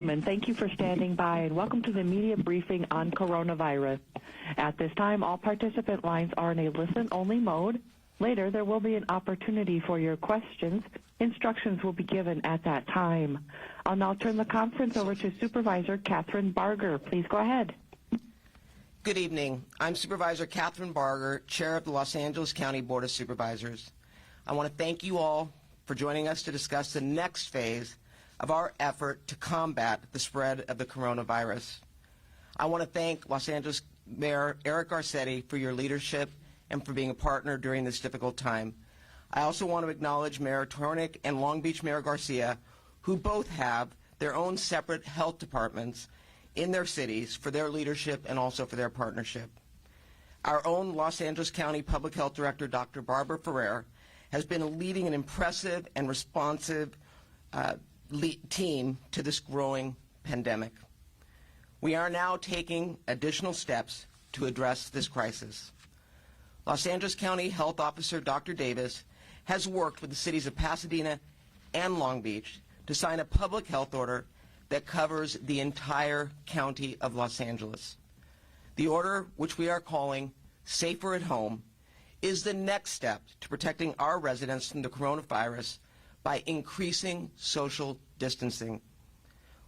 And thank you for standing by, and welcome to the media briefing on coronavirus. At this time, all participant lines are in a listen-only mode. Later, there will be an opportunity for your questions. Instructions will be given at that time. I'll now turn the conference over to Supervisor Catherine Barger. Please go ahead. Good evening. I'm Supervisor Catherine Barger, Chair of the Los Angeles County Board of Supervisors. I want to thank you all for joining us to discuss the next phase of our effort to combat the spread of the coronavirus. I want to thank Los Angeles Mayor Eric Garcetti for your leadership and for being a partner during this difficult time. I also want to acknowledge Mayor Tornick and Long Beach Mayor Garcia, who both have their own separate health departments in their cities, for their leadership and also for their partnership. Our own Los Angeles County Public Health Director, Dr. Barbara Ferrer, has been leading an impressive and responsive team to this growing pandemic. We are now taking additional steps to address this crisis. Los Angeles County Health Officer Dr. Davis has worked with the cities of Pasadena and Long Beach to sign a public health order that covers the entire county of Los Angeles. The order, which we are calling Safer at Home, is the next step to protecting our residents from the coronavirus by increasing social distancing.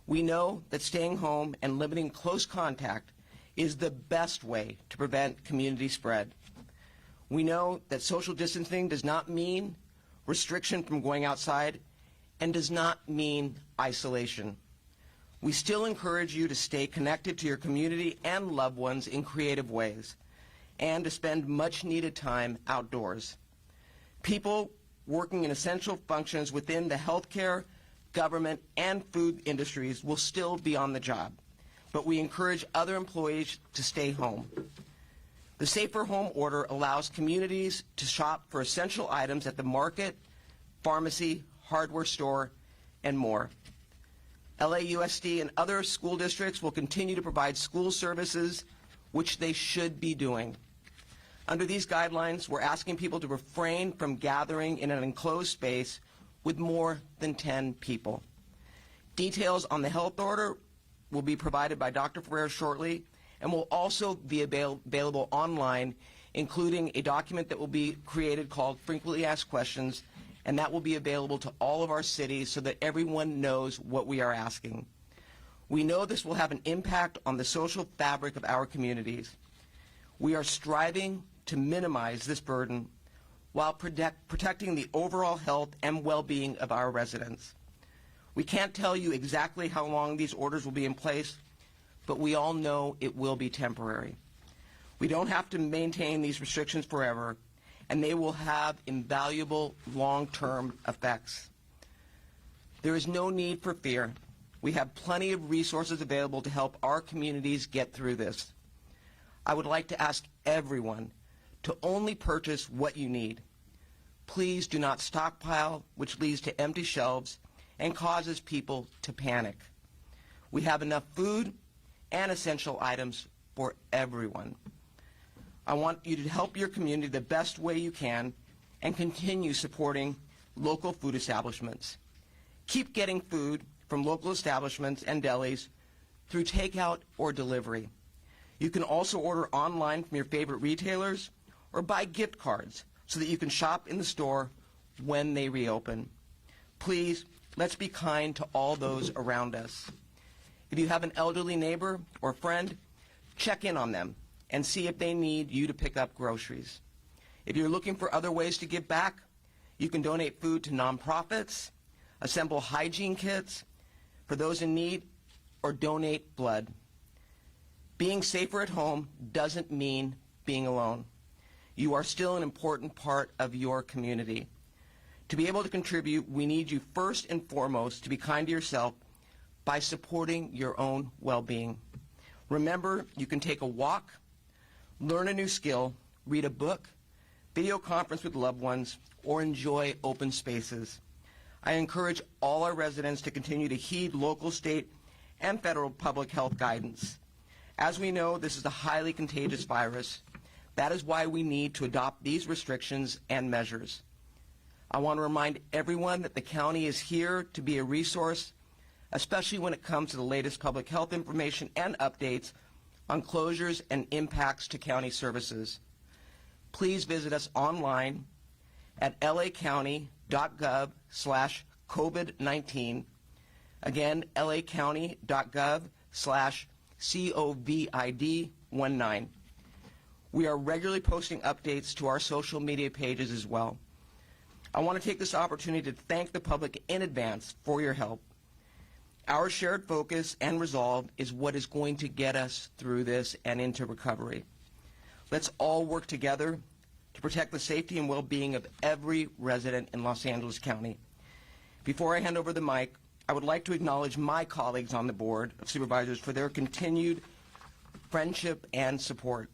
We know that staying home and limiting close contact is the best way to prevent community spread. We know that social distancing does not mean restriction from going outside and does not mean isolation. We still encourage you to stay connected to your community and loved ones in creative ways and to spend much needed time outdoors. People working in essential functions within the healthcare, government, and food industries will still be on the job, but we encourage other employees to stay home. The Safer Home order allows communities to shop for essential items at the market, pharmacy, hardware store, and more. LAUSD and other school districts will continue to provide school services, which they should be doing. Under these guidelines, we're asking people to refrain from gathering in an enclosed space with more than 10 people. Details on the health order will be provided by Dr. Ferrer shortly and will also be available online, including a document that will be created called Frequently Asked Questions, and that will be available to all of our cities so that everyone knows what we are asking. We know this will have an impact on the social fabric of our communities. We are striving to minimize this burden while protecting the overall health and well-being of our residents. We can't tell you exactly how long these orders will be in place, but we all know it will be temporary. We don't have to maintain these restrictions forever, and they will have invaluable long-term effects. There is no need for fear. We have plenty of resources available to help our communities get through this. I would like to ask everyone to only purchase what you need. Please do not stockpile, which leads to empty shelves and causes people to panic. We have enough food and essential items for everyone. I want you to help your community the best way you can and continue supporting local food establishments. Keep getting food from local establishments and delis through takeout or delivery. You can also order online from your favorite retailers or buy gift cards so that you can shop in the store when they reopen. Please, let's be kind to all those around us. If you have an elderly neighbor or friend, check in on them and see if they need you to pick up groceries. If you're looking for other ways to give back, you can donate food to nonprofits, assemble hygiene kits for those in need, or donate blood. Being safer at home doesn't mean being alone. You are still an important part of your community. To be able to contribute, we need you first and foremost to be kind to yourself by supporting your own well-being. Remember, you can take a walk, learn a new skill, read a book, video conference with loved ones, or enjoy open spaces. I encourage all our residents to continue to heed local, state, and federal public health guidance. As we know, this is a highly contagious virus. That is why we need to adopt these restrictions and measures. I want to remind everyone that the county is here to be a resource, especially when it comes to the latest public health information and updates on closures and impacts to county services. Please visit us online at lacounty.gov/COVID-19. Again, lacounty.gov/COVID-19. We are regularly posting updates to our social media pages as well. I want to take this opportunity to thank the public in advance for your help. Our shared focus and resolve is what is going to get us through this and into recovery. Let's all work together to protect the safety and well-being of every resident in Los Angeles County. Before I hand over the mic, I would like to acknowledge my colleagues on the Board of Supervisors for their continued friendship and support.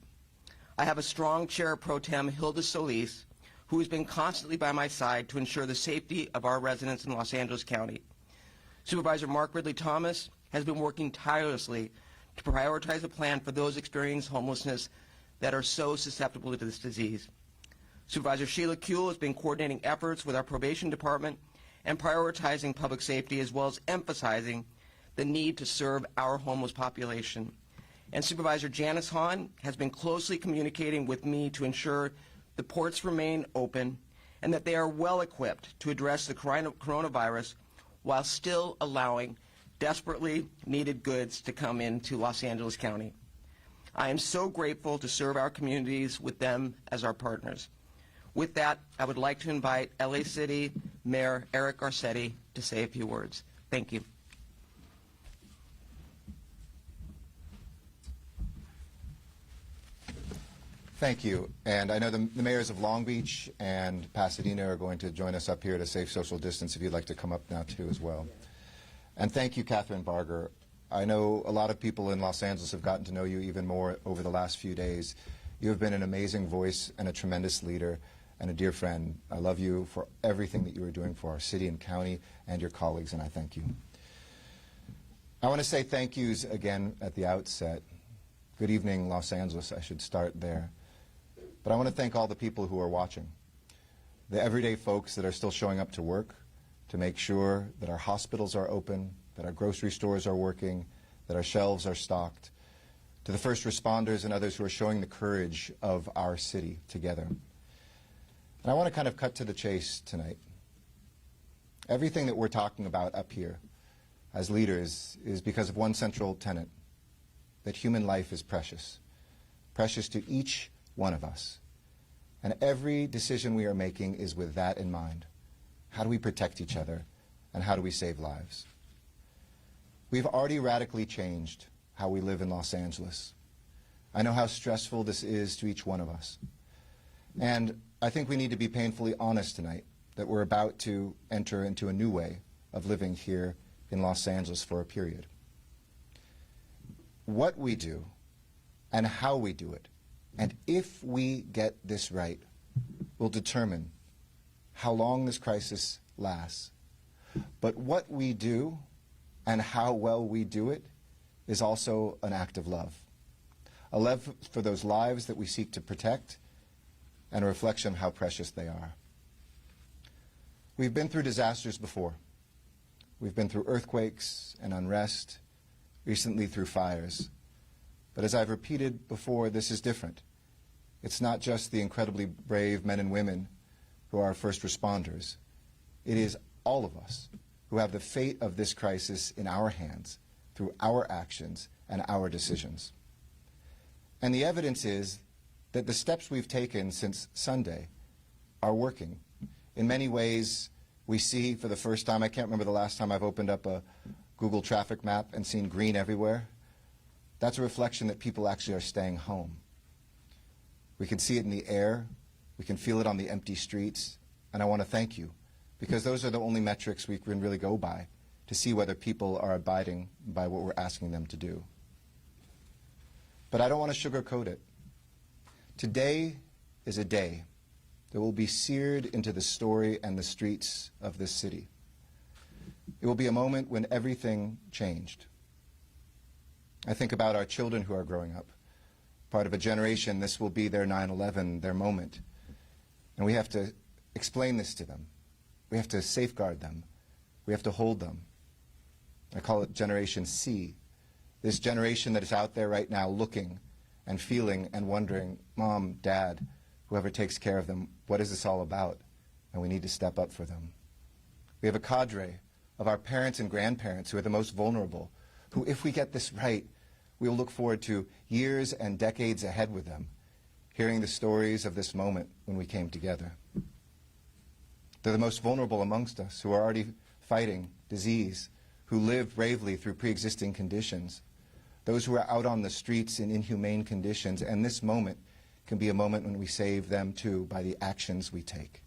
I have a strong Chair Pro Tem, Hilda Solis, who has been constantly by my side to ensure the safety of our residents in Los Angeles County. Supervisor Mark Ridley Thomas has been working tirelessly to prioritize a plan for those experiencing homelessness that are so susceptible to this disease. Supervisor Sheila Kuehl has been coordinating efforts with our probation department and prioritizing public safety, as well as emphasizing the need to serve our homeless population. And Supervisor Janice Hahn has been closely communicating with me to ensure the ports remain open and that they are well equipped to address the coronavirus while still allowing desperately needed goods to come into Los Angeles County. I am so grateful to serve our communities with them as our partners. With that, I would like to invite LA City Mayor Eric Garcetti to say a few words. Thank you. Thank you. And I know the mayors of Long Beach and Pasadena are going to join us up here at a safe social distance if you'd like to come up now too as well. And thank you, Catherine Barger. I know a lot of people in Los Angeles have gotten to know you even more over the last few days. You have been an amazing voice and a tremendous leader and a dear friend. I love you for everything that you are doing for our city and county and your colleagues, and I thank you. I want to say thank yous again at the outset. Good evening, Los Angeles. I should start there. But I want to thank all the people who are watching, the everyday folks that are still showing up to work to make sure that our hospitals are open, that our grocery stores are working, that our shelves are stocked, to the first responders and others who are showing the courage of our city together. And I want to kind of cut to the chase tonight. Everything that we're talking about up here as leaders is because of one central tenet, that human life is precious, precious to each one of us. And every decision we are making is with that in mind. How do we protect each other, and how do we save lives? We've already radically changed how we live in Los Angeles. I know how stressful this is to each one of us. And I think we need to be painfully honest tonight that we're about to enter into a new way of living here in Los Angeles for a period. What we do and how we do it, and if we get this right, will determine how long this crisis lasts. But what we do and how well we do it is also an act of love. A love for those lives that we seek to protect and a reflection of how precious they are. We've been through disasters before. We've been through earthquakes and unrest, recently through fires. But as I've repeated before, this is different. It's not just the incredibly brave men and women who are first responders. It is all of us who have the fate of this crisis in our hands through our actions and our decisions. And the evidence is that the steps we've taken since Sunday are working. In many ways, we see for the first time, I can't remember the last time I've opened up a Google traffic map and seen green everywhere. That's a reflection that people actually are staying home. We can see it in the air. We can feel it on the empty streets. And I want to thank you, because those are the only metrics we can really go by to see whether people are abiding by what we're asking them to do. But I don't want to sugarcoat it. Today is a day that will be seared into the story and the streets of this city. It will be a moment when everything changed. I think about our children who are growing up. Part of a generation, this will be their 9/11, their moment. And we have to explain this to them. We have to safeguard them. We have to hold them. I call it Generation C. This generation that is out there right now looking and feeling and wondering, Mom, Dad, whoever takes care of them, what is this all about? And we need to step up for them. We have a cadre of our parents and grandparents who are the most vulnerable, who, if we get this right, we will look forward to years and decades ahead with them, hearing the stories of this moment when we came together. They're the most vulnerable amongst us, who are already fighting disease, who live bravely through pre-existing conditions, those who are out on the streets in inhumane conditions, and this moment can be a moment when we save them too by the actions we take.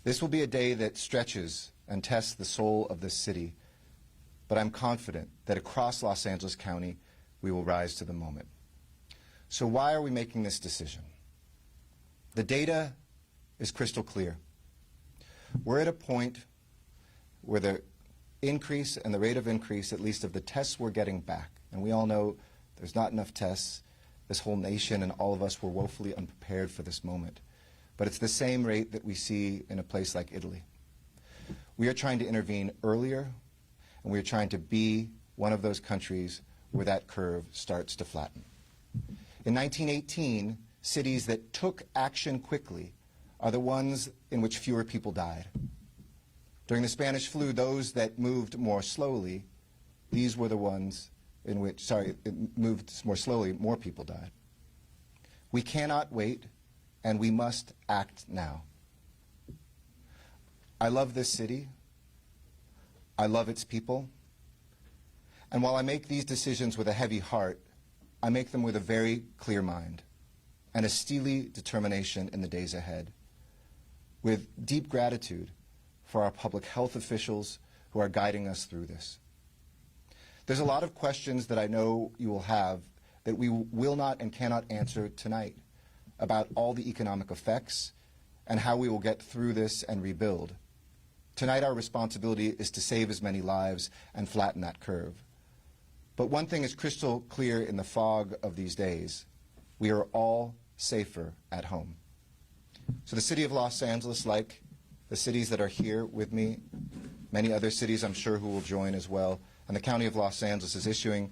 This will be a day that stretches and tests the soul of this city, but I'm confident that across Los Angeles County we will rise to the moment. So why are we making this decision? The data is crystal clear. We're at a point where the increase and the rate of increase, at least of the tests we're getting back, and we all know there's not enough tests. This whole nation and all of us were woefully unprepared for this moment. But it's the same rate that we see in a place like Italy. We are trying to intervene earlier, and we are trying to be one of those countries where that curve starts to flatten. In 1918, cities that took action quickly are the ones in which fewer people died. During the Spanish flu, those that moved more slowly, these were the ones in which, it moved more slowly, more people died. We cannot wait, and we must act now. I love this city. I love its people. And while I make these decisions with a heavy heart, I make them with a very clear mind and a steely determination in the days ahead, with deep gratitude for our public health officials who are guiding us through this. There's a lot of questions that I know you will have that we will not and cannot answer tonight about all the economic effects and how we will get through this and rebuild. Tonight our responsibility is to save as many lives and flatten that curve. But one thing is crystal clear in the fog of these days. We are all safer at home. So the city of Los Angeles, like the cities that are here with me, many other cities I'm sure who will join as well, and the County of Los Angeles is issuing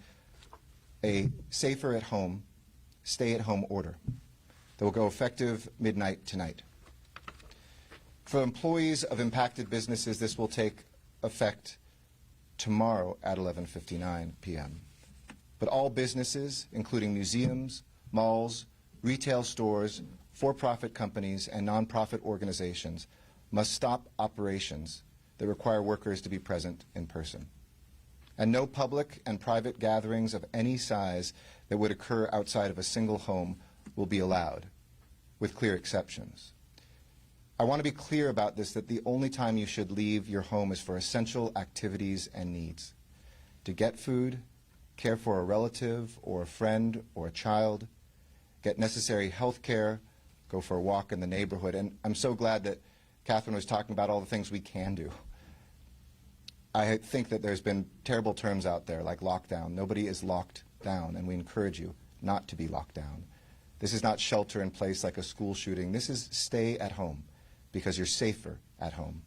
a safer at home, stay at home order that will go effective midnight tonight. For employees of impacted businesses, this will take effect tomorrow at 11:59 p.m. But all businesses, including museums, malls, retail stores, for-profit companies, and nonprofit organizations, must stop operations that require workers to be present in person. And no public and private gatherings of any size that would occur outside of a single home will be allowed, with clear exceptions. I want to be clear about this, that the only time you should leave your home is for essential activities and needs. To get food, care for a relative or a friend or a child, get necessary health care, go for a walk in the neighborhood. And I'm so glad that Catherine was talking about all the things we can do. I think that there's been terrible terms out there like lockdown. Nobody is locked down, and we encourage you not to be locked down. This is not shelter in place like a school shooting. This is stay at home, because you're safer at home.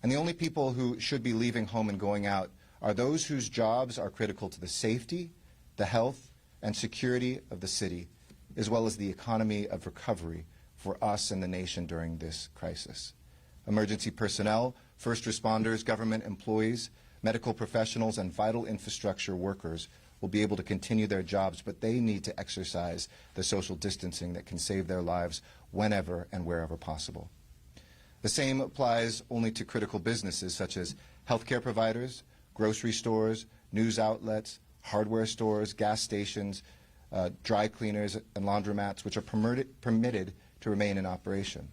And the only people who should be leaving home and going out are those whose jobs are critical to the safety, the health, and security of the city, as well as the economy of recovery for us and the nation during this crisis. Emergency personnel, first responders, government employees, medical professionals, and vital infrastructure workers will be able to continue their jobs, but they need to exercise the social distancing that can save their lives whenever and wherever possible. The same applies only to critical businesses such as healthcare providers, grocery stores, news outlets, hardware stores, gas stations, dry cleaners, and laundromats, which are permitted to remain in operation.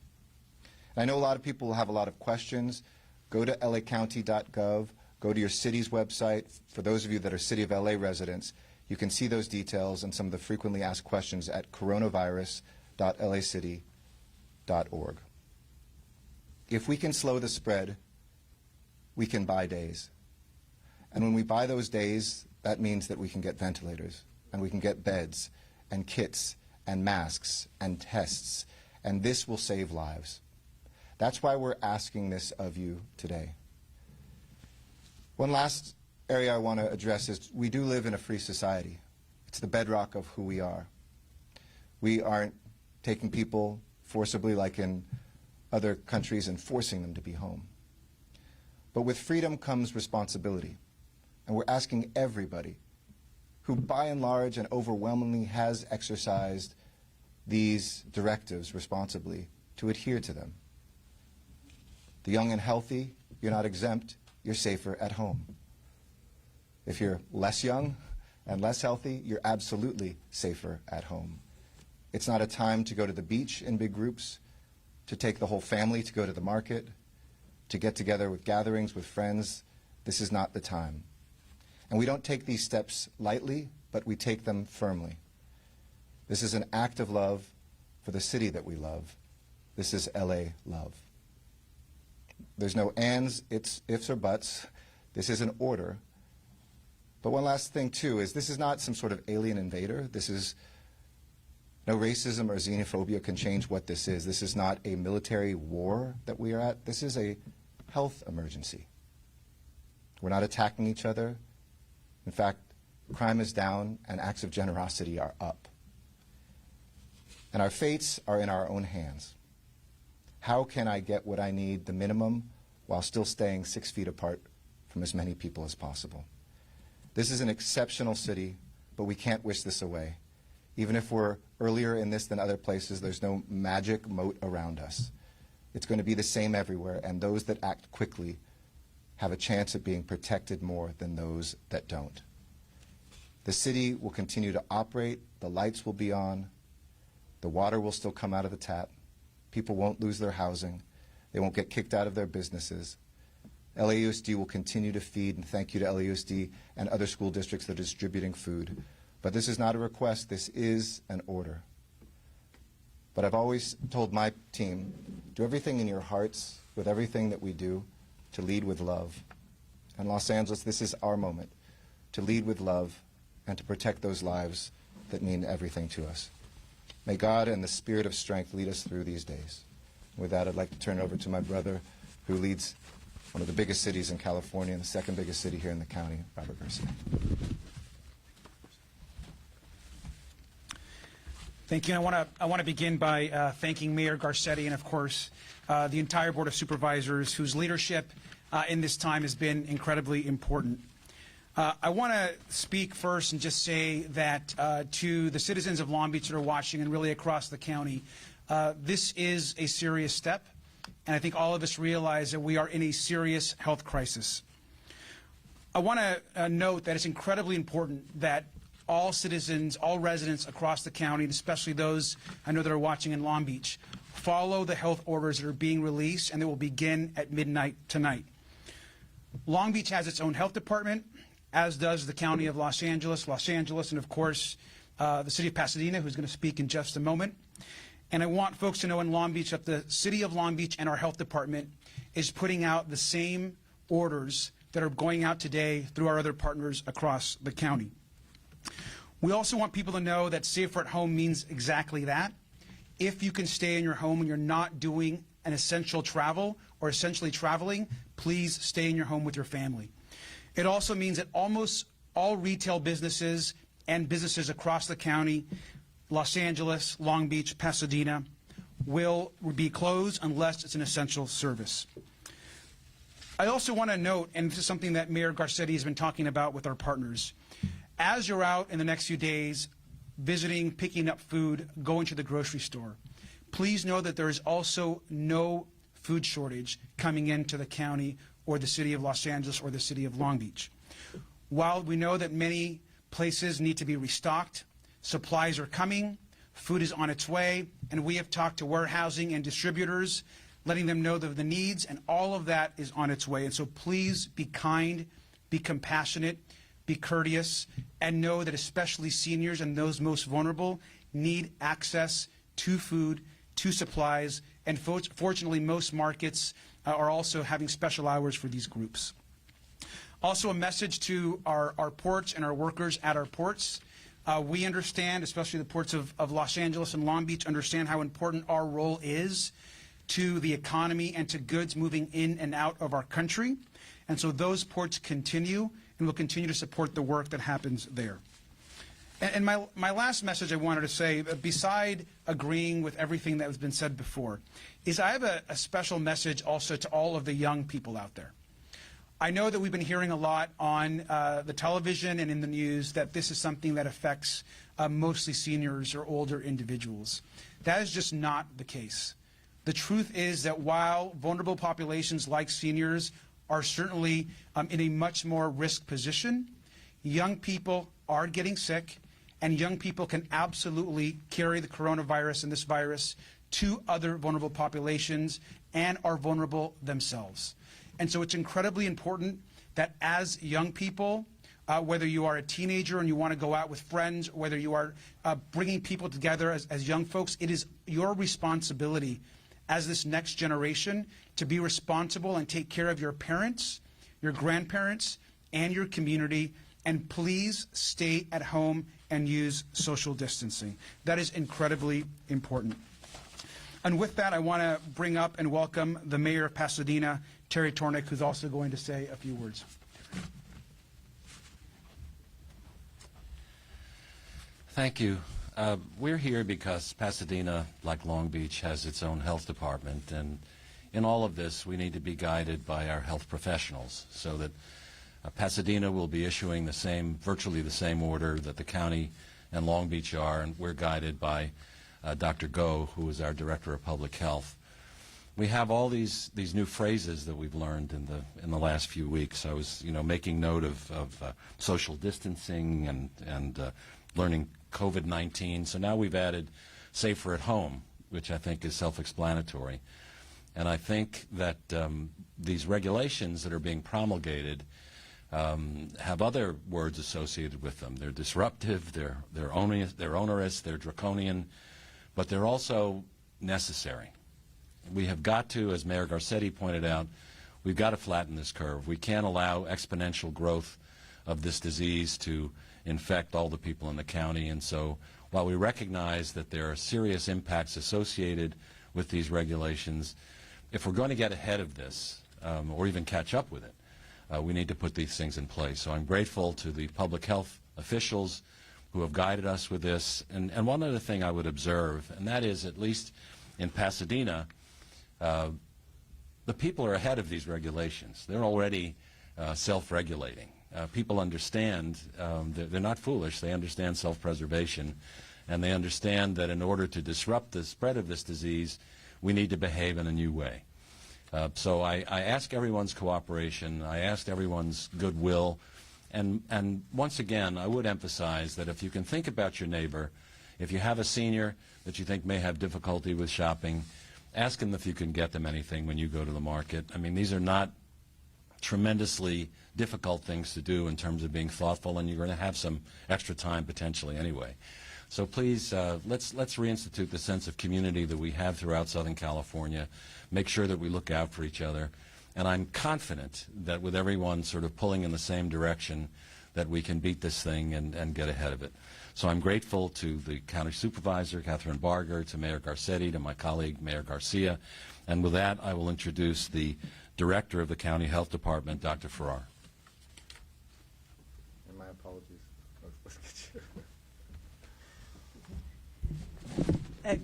And I know a lot of people will have a lot of questions. Go to lacounty.gov, go to your city's website. For those of you that are City of LA residents, you can see those details and some of the frequently asked questions at coronavirus.lacity.org. If we can slow the spread, we can buy days. And when we buy those days, that means that we can get ventilators, and we can get beds, and kits, and masks, and tests, and this will save lives. That's why we're asking this of you today. One last area I want to address is we do live in a free society. It's the bedrock of who we are. We aren't taking people forcibly like in other countries and forcing them to be home. But with freedom comes responsibility. And we're asking everybody who by and large and overwhelmingly has exercised these directives responsibly to adhere to them. The young and healthy, you're not exempt, you're safer at home. If you're less young and less healthy, you're absolutely safer at home. It's not a time to go to the beach in big groups, to take the whole family to go to the market, to get together with gatherings with friends. This is not the time. And we don't take these steps lightly, but we take them firmly. This is an act of love for the city that we love. This is LA love. There's no ands, ifs, or buts. This is an order. But one last thing, too, is this is not some sort of alien invader. This is no racism or xenophobia can change what this is. This is not a military war that we are at. This is a health emergency. We're not attacking each other. In fact, crime is down and acts of generosity are up. And our fates are in our own hands. How can I get what I need, the minimum, while still staying 6 feet apart from as many people as possible? This is an exceptional city, but we can't wish this away. Even if we're earlier in this than other places, there's no magic moat around us. It's going to be the same everywhere, and those that act quickly have a chance at being protected more than those that don't. The city will continue to operate, the lights will be on, the water will still come out of the tap, people won't lose their housing, they won't get kicked out of their businesses. LAUSD will continue to feed, and thank you to LAUSD and other school districts that are distributing food. But this is not a request, this is an order. But I've always told my team, do everything in your hearts with everything that we do to lead with love. In Los Angeles, this is our moment to lead with love and to protect those lives that mean everything to us. May God and the Spirit of strength lead us through these days. With that, I'd like to turn it over to my brother who leads one of the biggest cities in California and the second biggest city here in the county, Robert Garcia. Thank you. I want to begin by thanking Mayor Garcetti and, of course, the entire Board of Supervisors whose leadership in this time has been incredibly important. I want to speak first and just say that to the citizens of Long Beach that are watching and really across the county, this is a serious step, and I think all of us realize that we are in a serious health crisis. I want to note that it's incredibly important that all citizens, all residents across the county, and especially those I know that are watching in Long Beach, follow the health orders that are being released and that will begin at midnight tonight. Long Beach has its own health department, as does the County of Los Angeles, and of course the City of Pasadena, who's going to speak in just a moment. And I want folks to know in Long Beach that the City of Long Beach and our health department is putting out the same orders that are going out today through our other partners across the county. We also want people to know that safer at home means exactly that. If you can stay in your home and you're not doing an essential travel or essentially traveling, please stay in your home with your family. It also means that almost all retail businesses and businesses across the county, Los Angeles, Long Beach, Pasadena, will be closed unless it's an essential service. I also want to note, and this is something that Mayor Garcetti has been talking about with our partners, as you're out in the next few days visiting, picking up food, going to the grocery store, please know that there is also no food shortage coming into the county or the City of Los Angeles or the City of Long Beach. While we know that many places need to be restocked, supplies are coming, food is on its way, and we have talked to warehousing and distributors, letting them know the needs, and all of that is on its way. And so please be kind, be compassionate, be courteous, and know that especially seniors and those most vulnerable need access to food, to supplies, and fortunately most markets are also having special hours for these groups. Also a message to our ports and our workers at our ports. We understand, especially the ports of Los Angeles and Long Beach, understand how important our role is to the economy and to goods moving in and out of our country. And so those ports continue and will continue to support the work that happens there. And my last message I wanted to say, beside agreeing with everything that has been said before, is I have a special message also to all of the young people out there. I know that we've been hearing a lot on the television and in the news that this is something that affects mostly seniors or older individuals. That is just not the case. The truth is that while vulnerable populations like seniors are certainly in a much more risk position, young people are getting sick, and young people can absolutely carry the coronavirus and this virus to other vulnerable populations and are vulnerable themselves. And so it's incredibly important that as young people, whether you are a teenager and you want to go out with friends, whether you are bringing people together as young folks, it is your responsibility as this next generation to be responsible and take care of your parents, your grandparents, and your community. And please stay at home and use social distancing. That is incredibly important. And with that, I want to bring up and welcome the Mayor of Pasadena, Terry Tornick, who's also going to say a few words. Thank you. We're here because Pasadena, like Long Beach, has its own health department, and in all of this, we need to be guided by our health professionals so that Pasadena will be issuing virtually the same order that the county and Long Beach are, and we're guided by Dr. Go, who is our Director of Public Health. We have all these new phrases that we've learned in the last few weeks. I was, making note of social distancing and learning COVID-19. So now we've added safer at home, which I think is self-explanatory. And I think that these regulations that are being promulgated have other words associated with them. They're disruptive, they're onerous, they're draconian, but they're also necessary. We have got to, as Mayor Garcetti pointed out, we've got to flatten this curve. We can't allow exponential growth of this disease to infect all the people in the county. And so while we recognize that there are serious impacts associated with these regulations, if we're going to get ahead of this or even catch up with it, we need to put these things in place. So I'm grateful to the public health officials who have guided us with this. And one other thing I would observe, and that is, at least in Pasadena, the people are ahead of these regulations. They're already self-regulating. People understand, they're not foolish, they understand self-preservation, and they understand that in order to disrupt the spread of this disease, we need to behave in a new way. So I ask everyone's cooperation, I ask everyone's goodwill, and once again, I would emphasize that if you can think about your neighbor, if you have a senior that you think may have difficulty with shopping, ask them if you can get them anything when you go to the market. I mean, these are not tremendously difficult things to do in terms of being thoughtful, and you're going to have some extra time potentially anyway. So please, let's reinstitute the sense of community that we have throughout Southern California, make sure that we look out for each other, and I'm confident that with everyone sort of pulling in the same direction, that we can beat this thing and get ahead of it. So I'm grateful to the County Supervisor, Catherine Barger, to Mayor Garcetti, to my colleague, Mayor Garcia, and with that, I will introduce the Director of the County Health Department, Dr. Farrar. And my apologies. Let's get you.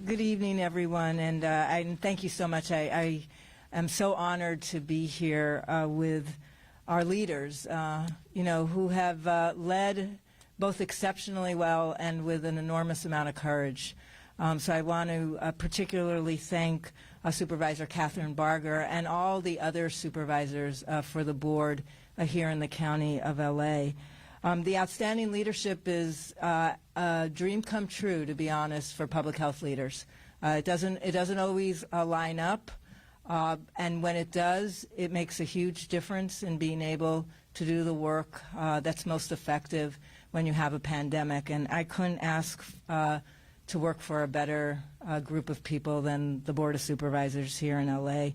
Good evening, everyone, and thank you so much. I am so honored to be here with our leaders, who have led both exceptionally well and with an enormous amount of courage. So I want to particularly thank Supervisor Catherine Barger and all the other supervisors for the board here in the County of LA. The outstanding leadership is a dream come true, to be honest, for public health leaders. It doesn't always line up, and when it does, it makes a huge difference in being able to do the work that's most effective when you have a pandemic. And I couldn't ask to work for a better group of people than the Board of Supervisors here in LA.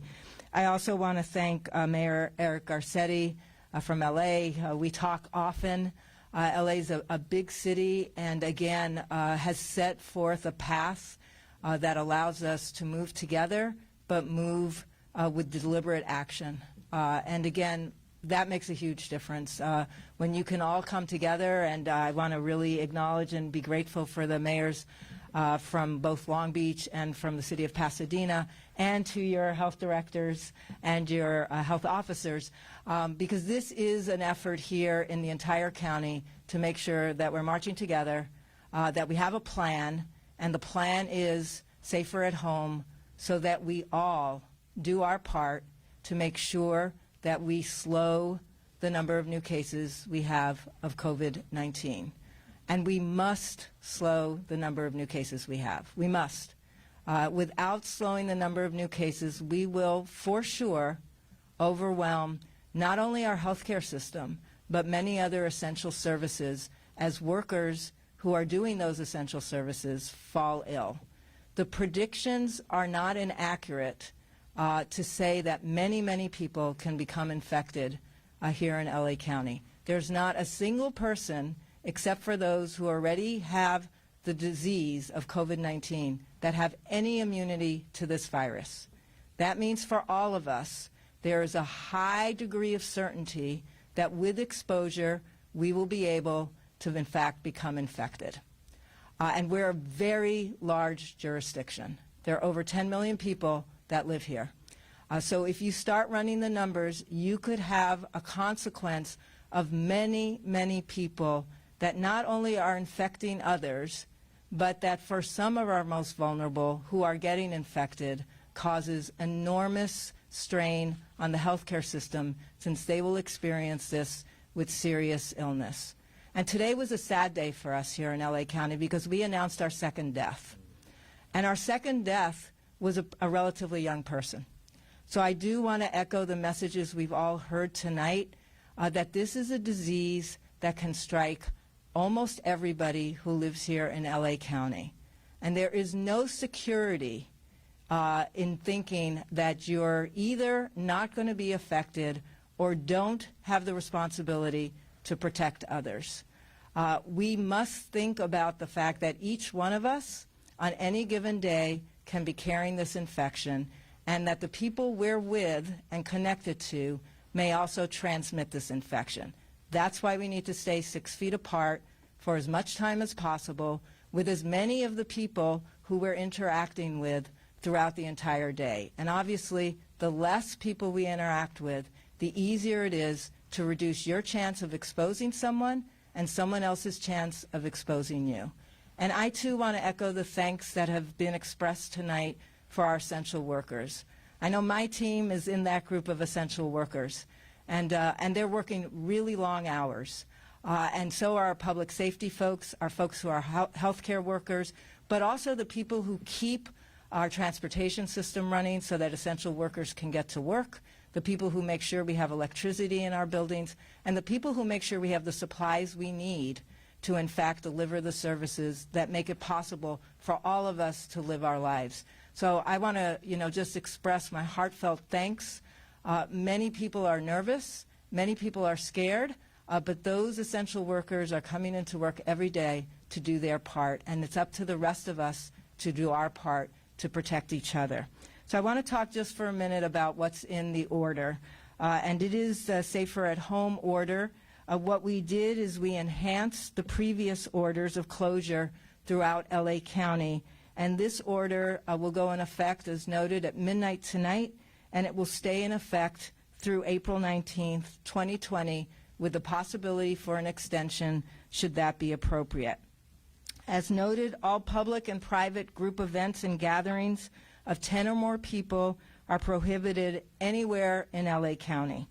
I also want to thank Mayor Eric Garcetti from LA. We talk often. LA is a big city and, again, has set forth a path that allows us to move together, but move with deliberate action. And, again, that makes a huge difference. When you can all come together, and I want to really acknowledge and be grateful for the mayors from both Long Beach and from the city of Pasadena, and to your health directors and your health officers, because this is an effort here in the entire county to make sure that we're marching together, that we have a plan, and the plan is safer at home, so that we all do our part to make sure that we slow the number of new cases we have of COVID-19. And we must slow the number of new cases we have. We must. Without slowing the number of new cases, we will, for sure, overwhelm not only our healthcare system, but many other essential services as workers who are doing those essential services fall ill. The predictions are not inaccurate to say that many, many people can become infected here in LA County. There's not a single person, except for those who already have the disease of COVID-19, that have any immunity to this virus. That means for all of us, there is a high degree of certainty that with exposure, we will be able to, in fact, become infected. And we're a very large jurisdiction. There are over 10 million people that live here. So if you start running the numbers, you could have a consequence of many, many people that not only are infecting others, but that for some of our most vulnerable who are getting infected causes enormous strain on the healthcare system, since they will experience this with serious illness. And today was a sad day for us here in LA County because we announced our second death. And our second death was a relatively young person. So I do want to echo the messages we've all heard tonight, that this is a disease that can strike almost everybody who lives here in LA County. And there is no security in thinking that you're either not going to be affected or don't have the responsibility to protect others. We must think about the fact that each one of us on any given day can be carrying this infection, and that the people we're with and connected to may also transmit this infection. That's why we need to stay 6 feet apart for as much time as possible with as many of the people who we're interacting with throughout the entire day. And obviously, the less people we interact with, the easier it is to reduce your chance of exposing someone and someone else's chance of exposing you. And I, too, want to echo the thanks that have been expressed tonight for our essential workers. I know my team is in that group of essential workers, and they're working really long hours. And so are our public safety folks, our folks who are healthcare workers, but also the people who keep our transportation system running so that essential workers can get to work, the people who make sure we have electricity in our buildings, and the people who make sure we have the supplies we need to, in fact, deliver the services that make it possible for all of us to live our lives. So I want to, just express my heartfelt thanks. Many people are nervous. Many people are scared. But those essential workers are coming into work every day to do their part. And it's up to the rest of us to do our part to protect each other. So I want to talk just for a minute about what's in the order. And it is the Safer at Home order. What we did is we enhanced the previous orders of closure throughout LA County. And this order will go in effect, as noted, at midnight tonight, and it will stay in effect through April 19th, 2020, with the possibility for an extension should that be appropriate. As noted, all public and private group events and gatherings of 10 or more people are prohibited anywhere in LA County.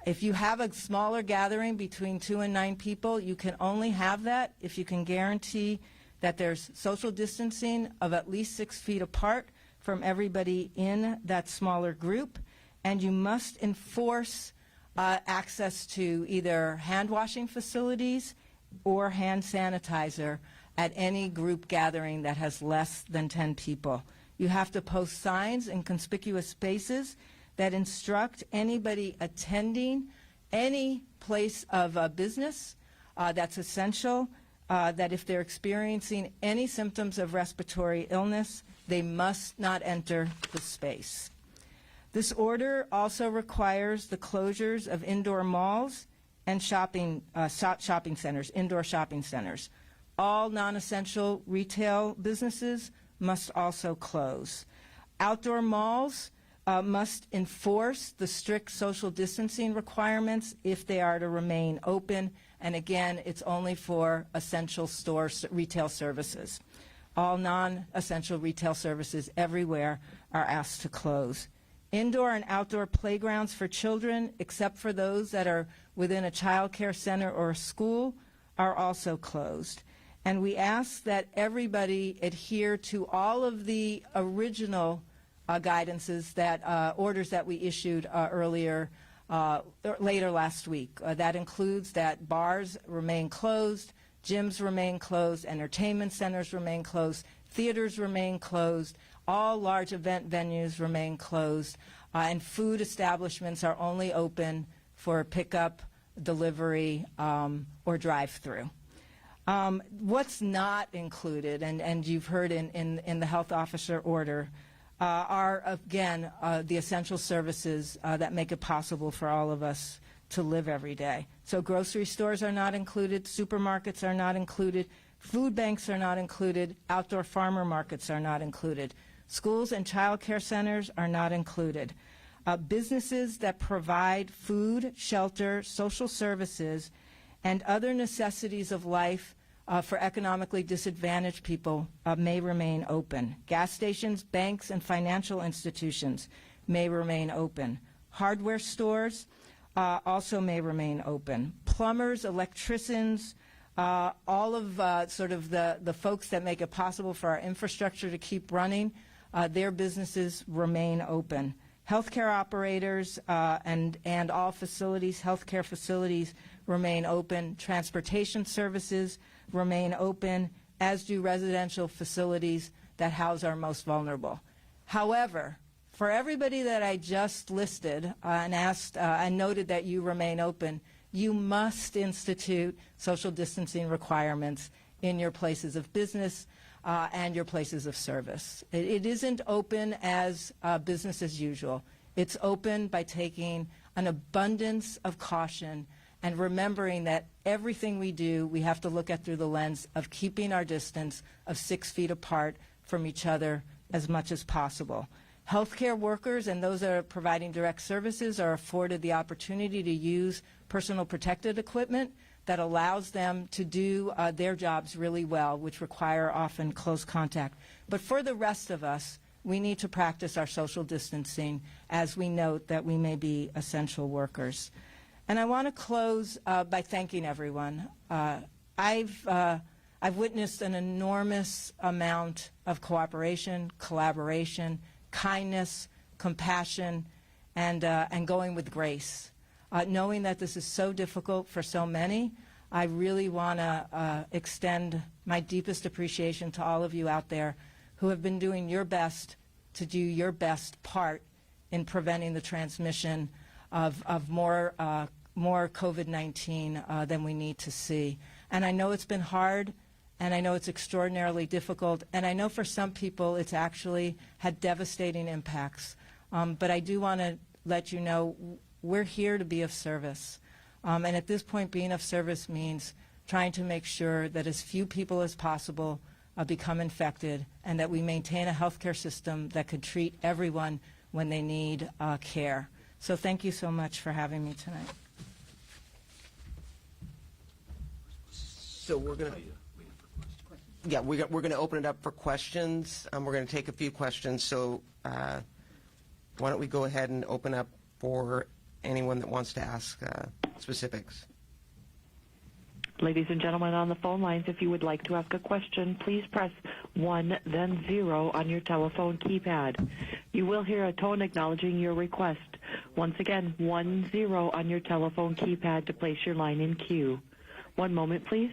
If you have a smaller gathering between 2 and 9 people, you can only have that if you can guarantee that there's social distancing of at least 6 feet apart from everybody in that smaller group, and you must enforce access to either hand washing facilities or hand sanitizer at any group gathering that has less than 10 people. You have to post signs in conspicuous spaces that instruct anybody attending any place of business that's essential that if they're experiencing any symptoms of respiratory illness, they must not enter the space. This order also requires the closures of indoor malls and shopping centers, indoor shopping centers. All non-essential retail businesses must also close. Outdoor malls must enforce the strict social distancing requirements if they are to remain open. And again, it's only for essential retail services. All non-essential retail services everywhere are asked to close. Indoor and outdoor playgrounds for children, except for those that are within a child care center or a school, are also closed. And we ask that everybody adhere to all of the original guidances, orders that we issued later last week. That includes that bars remain closed, gyms remain closed, entertainment centers remain closed, theaters remain closed, all large event venues remain closed, and food establishments are only open for pickup, delivery, or drive-through. What's not included, and you've heard in the health officer order, are, again, the essential services that make it possible for all of us to live every day. So grocery stores are not included, supermarkets are not included, food banks are not included, outdoor farmer markets are not included. Schools and child care centers are not included. Businesses that provide food, shelter, social services, and other necessities of life for economically disadvantaged people may remain open. Gas stations, banks, and financial institutions may remain open. Hardware stores also may remain open. Plumbers, electricians, all of sort of the folks that make it possible for our infrastructure to keep running, their businesses remain open. Healthcare operators and all facilities, healthcare facilities, remain open. Transportation services remain open, as do residential facilities that house our most vulnerable. However, for everybody that I just listed and asked and noted that you remain open, you must institute social distancing requirements in your places of business and your places of service. It isn't open as business as usual. It's open by taking an abundance of caution and remembering that everything we do, we have to look at through the lens of keeping our distance of 6 feet apart from each other as much as possible. Healthcare workers and those that are providing direct services are afforded the opportunity to use personal protective equipment that allows them to do their jobs really well, which require often close contact. But for the rest of us, we need to practice our social distancing as we note that we may be essential workers. And I want to close by thanking everyone. I've witnessed an enormous amount of cooperation, collaboration, kindness, compassion, and going with grace. Knowing that this is so difficult for so many, I really want to extend my deepest appreciation to all of you out there who have been doing your best to do your best part in preventing the transmission of more COVID-19 than we need to see. And I know it's been hard, and I know it's extraordinarily difficult, and I know for some people it's actually had devastating impacts. But I do want to let you know we're here to be of service. And at this point, being of service means trying to make sure that as few people as possible become infected and that we maintain a healthcare system that could treat everyone when they need care. So thank you so much for having me tonight. So we're going to open it up for questions. We're going to take a few questions. So why don't we go ahead and open up for anyone that wants to ask specifics. Ladies and gentlemen on the phone lines, if you would like to ask a question, please press 1, then 0 on your telephone keypad. You will hear a tone acknowledging your request. Once again, 1, 0 on your telephone keypad to place your line in queue. One moment, please.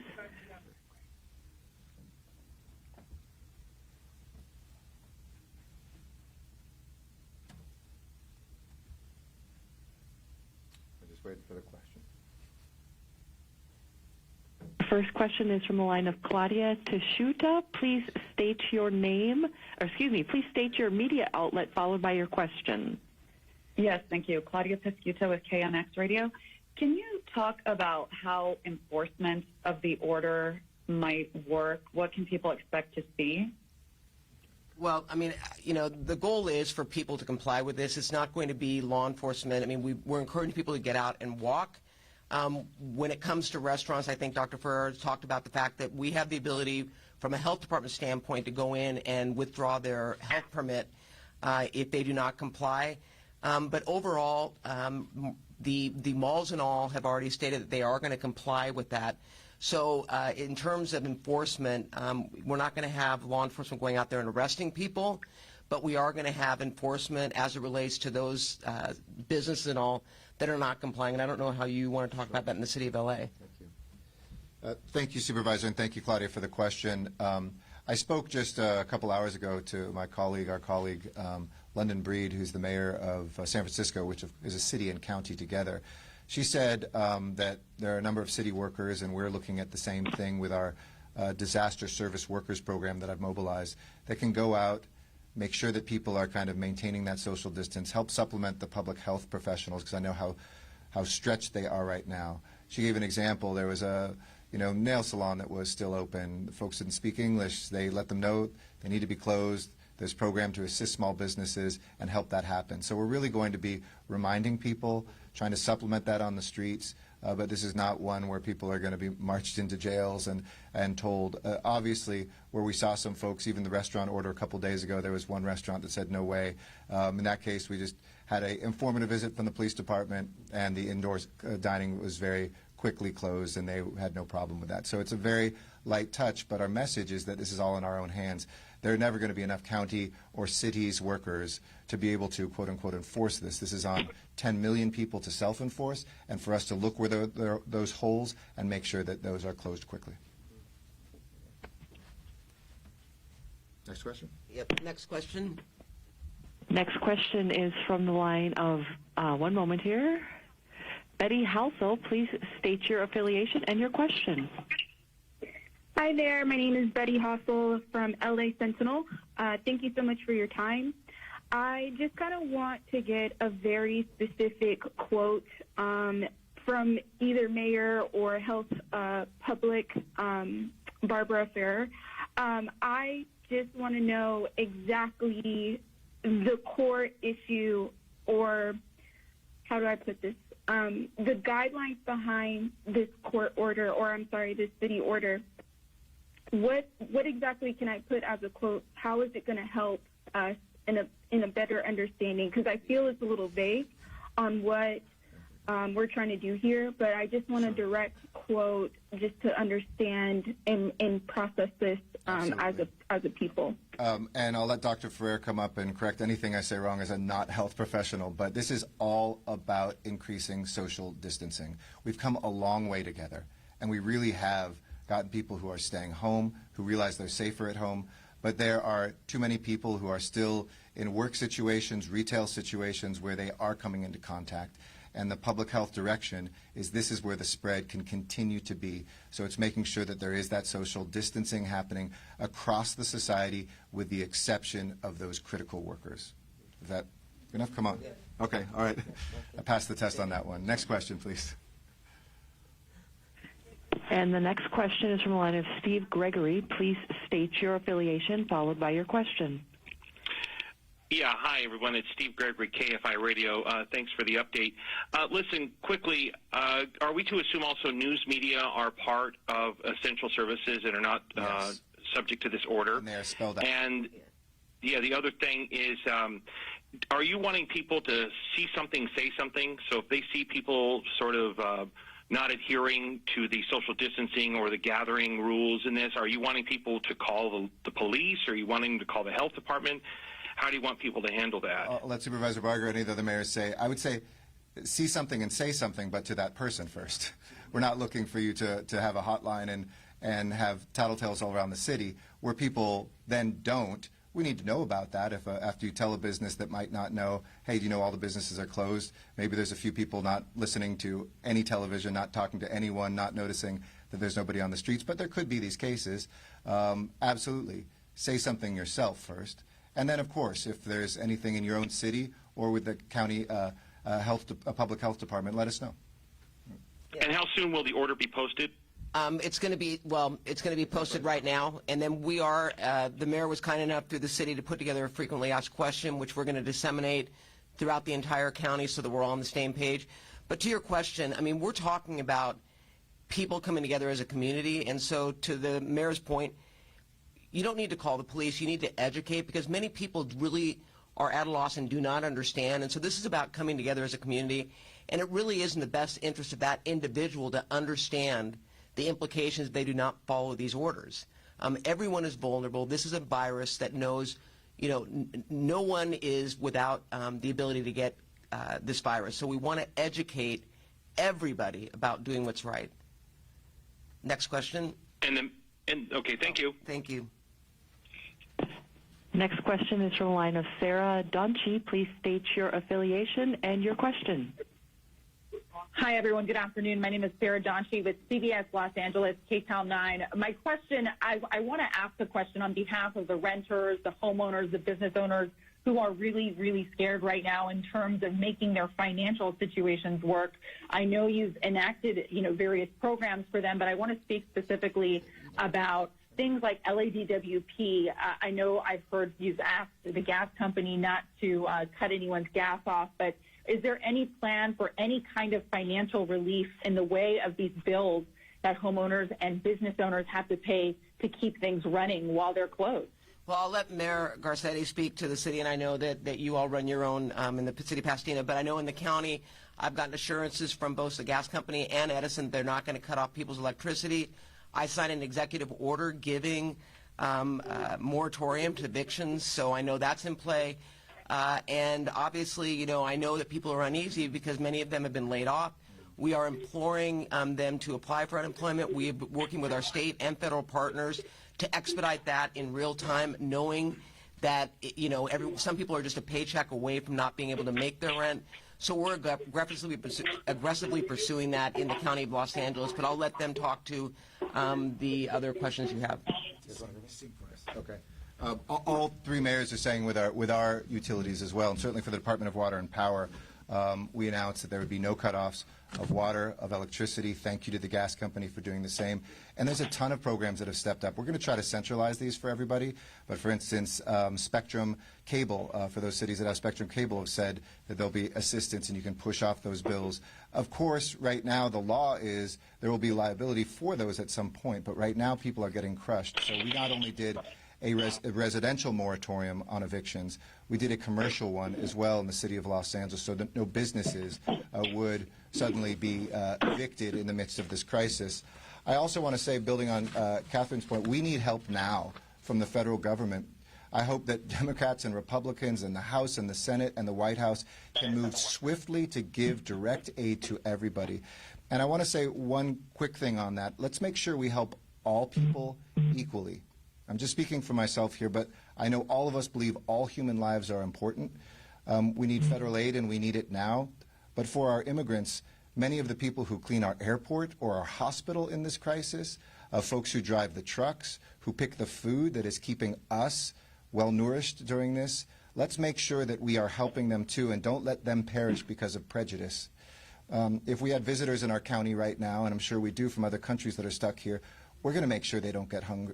I just waited for the question. First question is from the line of Claudia Tishuta. Please state your name, please state your media outlet followed by your question. Yes, thank you. Claudia Piscuta with KNX Radio. Can you talk about how enforcement of the order might work? What can people expect to see? Well, I mean, you know, the goal is for people to comply with this. It's not going to be law enforcement. I mean, we're encouraging people to get out and walk. When it comes to restaurants, I think Dr. Ferrer talked about the fact that we have the ability, from a health department standpoint, to go in and withdraw their health permit if they do not comply. But overall, the malls and all have already stated that they are going to comply with that. So in terms of enforcement, we're not going to have law enforcement going out there and arresting people, but we are going to have enforcement as it relates to those businesses and all that are not complying. And I don't know how you want to talk about that in the city of L.A. Thank you, Supervisor, and thank you, Claudia, for the question. I spoke just a couple hours ago to our colleague, London Breed, who's the mayor of San Francisco, which is a city and county together. She said that there are a number of city workers, and we're looking at the same thing with our disaster service workers program that I've mobilized, that can go out, make sure that people are kind of maintaining that social distance, help supplement the public health professionals, because I know how stretched they are right now. She gave an example. There was a nail salon that was still open. The folks didn't speak English. They let them know they need to be closed. There's a program to assist small businesses and help that happen. So we're really going to be reminding people, trying to supplement that on the streets, but this is not one where people are going to be marched into jails and told. Obviously, where we saw some folks, even the restaurant order a couple days ago, there was one restaurant that said no way. In that case, we just had an informative visit from the police department, and the indoors dining was very quickly closed, and they had no problem with that. So it's a very light touch, but our message is that this is all in our own hands. There are never going to be enough county or cities workers to be able to, quote unquote, enforce this. This is on 10 million people to self-enforce, and for us to look where those holes and make sure that those are closed quickly. Next question? Yep. Next question. Next question is from the line of, one moment here, Betty Halsell. Please state your affiliation and your question. Hi there. My name is Betty Hossel from LA Sentinel. Thank you so much for your time. I just kind of want to get a very specific quote from either Mayor or Health Public Barbara Ferrer. I just want to know exactly the core issue, or how do I put this? The guidelines behind this court order, or I'm sorry, this city order. What exactly can I put as a quote? How is it going to help us in a better understanding? Because I feel it's a little vague on what we're trying to do here, but I just want a direct quote just to understand and process this as a people. And I'll let Dr. Ferrer come up and correct anything I say wrong as a not health professional, but this is all about increasing social distancing. We've come a long way together, and we really have gotten people who are staying home, who realize they're safer at home, but there are too many people who are still in work situations, retail situations, where they are coming into contact. And the public health direction is this is where the spread can continue to be. So it's making sure that there is that social distancing happening across the society, with the exception of those critical workers. Is that enough? Come on. Okay, all right. I passed the test on that one. Next question, please. And the next question is from the line of Steve Gregory. Please state your affiliation, followed by your question. Yeah, hi, everyone. It's Steve Gregory, KFI Radio. Thanks for the update. Listen, quickly, are we to assume also news media are part of essential services and are not Yes. subject to this order? And they are spelled out. And, yeah, the other thing is, are you wanting people to see something, say something? So if they see people sort of not adhering to the social distancing or the gathering rules in this, are you wanting people to call the police? Or are you wanting to call the health department? How do you want people to handle that? I'll let Supervisor Barger or any of the other mayors say. I would say see something and say something, but to that person first. We're not looking for you to have a hotline and have tattletales all around the city. Where people then don't, we need to know about that. If after you tell a business that might not know, hey, do you know all the businesses are closed? Maybe there's a few people not listening to any television, not talking to anyone, not noticing that there's nobody on the streets. But there could be these cases. Absolutely. Say something yourself first. And then, of course, if there's anything in your own city or with the county public health department, let us know. And how soon will the order be posted? It's going to be posted right now, and then we are. The mayor was kind enough through the city to put together a frequently asked question, which we're going to disseminate throughout the entire county so that we're all on the same page. But to your question, I mean, we're talking about people coming together as a community, and so to the mayor's point, you don't need to call the police. You need to educate, because many people really are at a loss and do not understand. And so this is about coming together as a community, and it really is in the best interest of that individual to understand the implications if they do not follow these orders. Everyone is vulnerable. This is a virus that knows, no one is without the ability to get this virus. So we want to educate everybody about doing what's right. Next question. Okay, thank you. Thank you. Next question is from the line of Sarah Donchi. Please state your affiliation and your question. Hi, everyone. Good afternoon. My name is Sarah Donchi with CBS Los Angeles, KTAL 9. My question, I want to ask a question on behalf of the renters, the homeowners, the business owners who are really, really scared right now in terms of making their financial situations work. I know you've enacted, various programs for them, but I want to speak specifically about things like LADWP. I know I've heard you've asked the gas company not to cut anyone's gas off, but is there any plan for any kind of financial relief in the way of these bills that homeowners and business owners have to pay to keep things running while they're closed? Well, I'll let Mayor Garcetti speak to the city, and I know that you all run your own in the city of Pasadena, but I know in the county I've gotten assurances from both the gas company and Edison they're not going to cut off people's electricity. I signed an executive order giving moratorium to evictions, so I know that's in play. And obviously, I know that people are uneasy because many of them have been laid off. We are imploring them to apply for unemployment. We are working with our state and federal partners to expedite that in real time, knowing that, some people are just a paycheck away from not being able to make their rent. So we're aggressively pursuing that in the county of Los Angeles, but I'll let them talk to the other questions you have. Okay. All three mayors are saying with our utilities as well, and certainly for the Department of Water and Power, we announced that there would be no cutoffs of water, of electricity. Thank you to the gas company for doing the same. And there's a ton of programs that have stepped up. We're going to try to centralize these for everybody. But for instance, Spectrum Cable, for those cities that have Spectrum Cable, have said that there'll be assistance and you can push off those bills. Of course, right now the law is there will be liability for those at some point. But right now people are getting crushed. So we not only did a residential moratorium on evictions, we did a commercial one as well in the city of Los Angeles so that no businesses would suddenly be evicted in the midst of this crisis. I also want to say, building on Catherine's point, we need help now from the federal government. I hope that Democrats and Republicans in the House and the Senate and the White House can move swiftly to give direct aid to everybody. And I want to say one quick thing on that. Let's make sure we help all people equally. I'm just speaking for myself here, but I know all of us believe all human lives are important. We need federal aid, and we need it now. But for our immigrants, many of the people who clean our airport or our hospital in this crisis, folks who drive the trucks, who pick the food that is keeping us well-nourished during this, let's make sure that we are helping them too, and don't let them perish because of prejudice. If we had visitors in our county right now, and I'm sure we do from other countries that are stuck here, we're going to make sure they don't